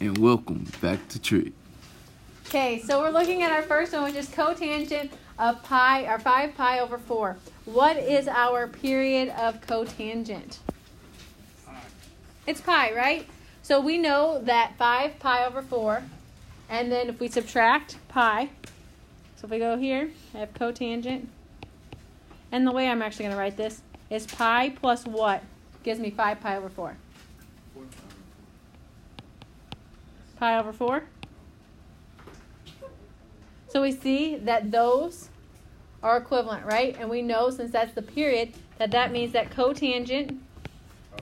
and welcome back to Trig. Okay, so we're looking at our first one, which is cotangent of pi, or 5 pi over 4. What is our period of cotangent? It's pi, right? So we know that 5 pi over 4, and then if we subtract pi, so if we go here, I have cotangent, and the way I'm actually going to write this is pi plus what gives me 5 pi over 4? Pi over 4. So we see that those are equivalent, right? And we know, since that's the period, that means that cotangent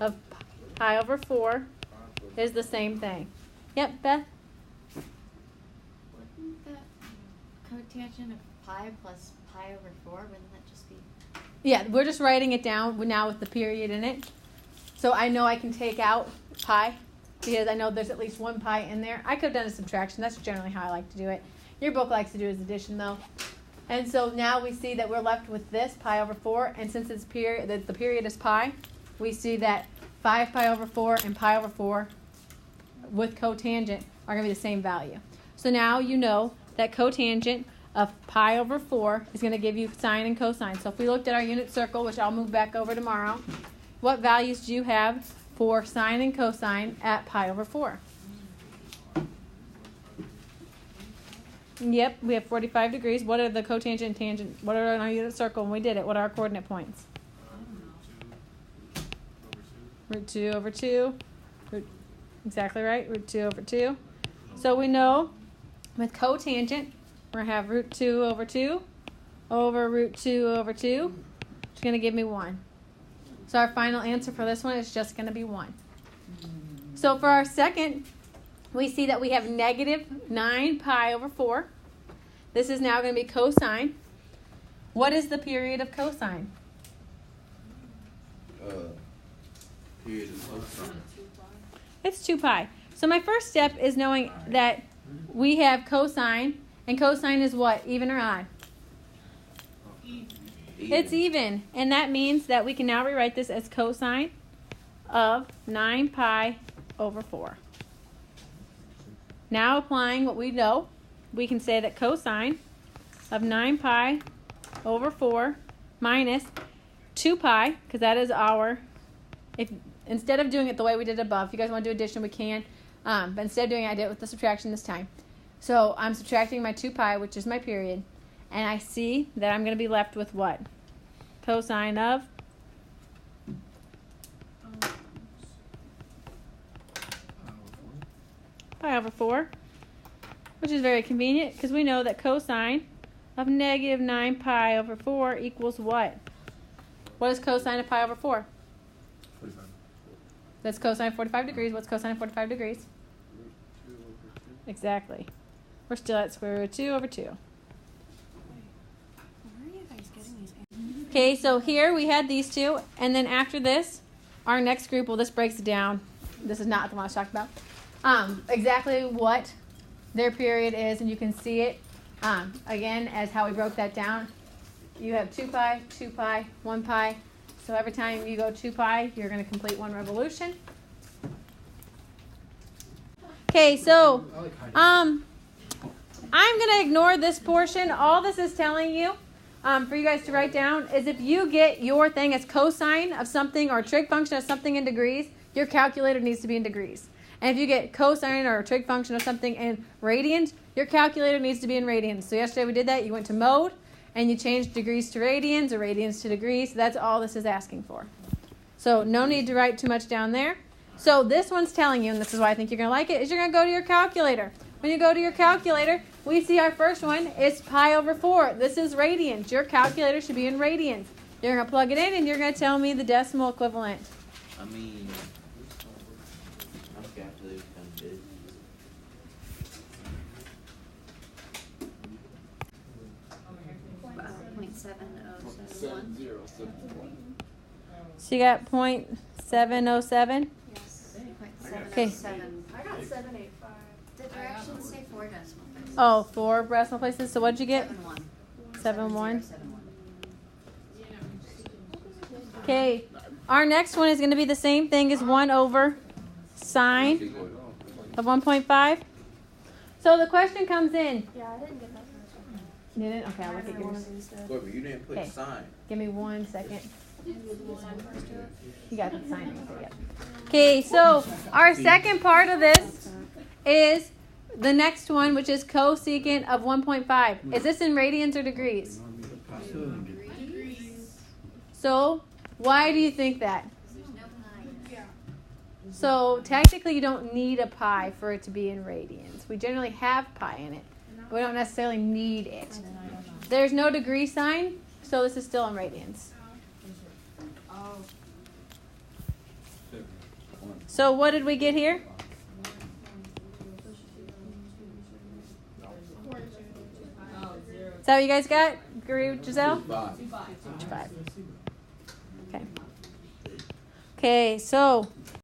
of pi over 4 is the same thing. Yep, Beth? Wouldn't the cotangent of pi plus pi over 4, wouldn't that just be... Yeah, we're just writing it down now with the period in it. So I know I can take out pi, because I know there's at least one pi in there. I could have done a subtraction. That's generally how I like to do it. Your book likes to do is addition, though. And so now we see that we're left with this, pi over 4. And since it's period, the period is pi, we see that 5 pi over 4 and pi over 4 with cotangent are going to be the same value. So now you know that cotangent of pi over 4 is going to give you sine and cosine. So if we looked at our unit circle, which I'll move back over tomorrow, what values do you have for sine and cosine at pi over 4? Yep, we have 45 degrees. What are the cotangent and tangent? What are in our unit circle when we did it? What are our coordinate points? Root 2 over 2. Exactly right, root 2 over 2. So we know with cotangent, we're going to have root 2 over 2 over root 2 over 2, which is going to give me 1. So our final answer for this one is just going to be 1. So for our second, we see that we have negative 9 pi over 4. This is now going to be cosine. What is the period of cosine? Period of cosine. It's 2 pi. So my first step is knowing that we have cosine, and cosine is what? Even or odd? It's even. And that means that we can now rewrite this as cosine of 9 pi over 4. Now applying what we know, we can say that cosine of 9 pi over 4 minus 2 pi, because that is our, if instead of doing it the way we did above, if you guys want to do addition, we can. But instead of doing it, I did it with the subtraction this time. So I'm subtracting my 2 pi, which is my period, and I see that I'm going to be left with what? Cosine of pi over 4, which is very convenient because we know that cosine of negative 9 pi over 4 equals what? What is cosine of pi over 4? 45. That's cosine of 45 degrees. What's cosine of 45 degrees? Exactly. We're still at square root 2 over 2. Where are you guys getting these answers? Okay, so here we had these two, and then after this, our next group, well, this breaks it down. This is not the one I was talking about. Exactly what their period is, and you can see it again as how we broke that down. You have 2 pi, 2 pi, 1 pi. So every time you go 2 pi, you're going to complete one revolution. Okay, so I'm going to ignore this portion. All this is telling you for you guys to write down is if you get your thing as cosine of something or trig function of something in degrees, your calculator needs to be in degrees. And if you get cosine or a trig function of something in radians, your calculator needs to be in radians. So yesterday we did that. You went to mode, and you changed degrees to radians or radians to degrees. That's all this is asking for. So no need to write too much down there. So this one's telling you, and this is why I think you're going to like it, is you're going to go to your calculator. When you go to your calculator, we see our first one is pi over 4. This is radians. Your calculator should be in radians. You're going to plug it in, and you're going to tell me the decimal equivalent. I mean, my calculator's kind of big. .7071. So you got 0.707? Yes. Okay. 0.707. I got 785. The directions say 4 decimal places. Oh, 4 decimal places. So what did you get? 7-1. 7-1. 7-1. Okay. Our next one is going to be the same thing as 1 over sine of 1.5. So the question comes in. Yeah, I didn't get that first one. You didn't? Okay, I'll look at One yours. of these did. Wait, but you didn't put Okay. sine. Give me 1 second. Did you do the sign first to it? You got the sign right there, yep. Okay, so our second part of this is the next one, which is cosecant of 1.5. Is this in radians or degrees? So, why do you think that? There's no pi. So, technically, you don't need a pi for it to be in radians. We generally have pi in it. We don't necessarily need it. There's no degree sign, so this is still in radians. Oh. So, what did we get here? Is that what you guys got? Agree with Giselle? 5. 5. Okay. Okay, so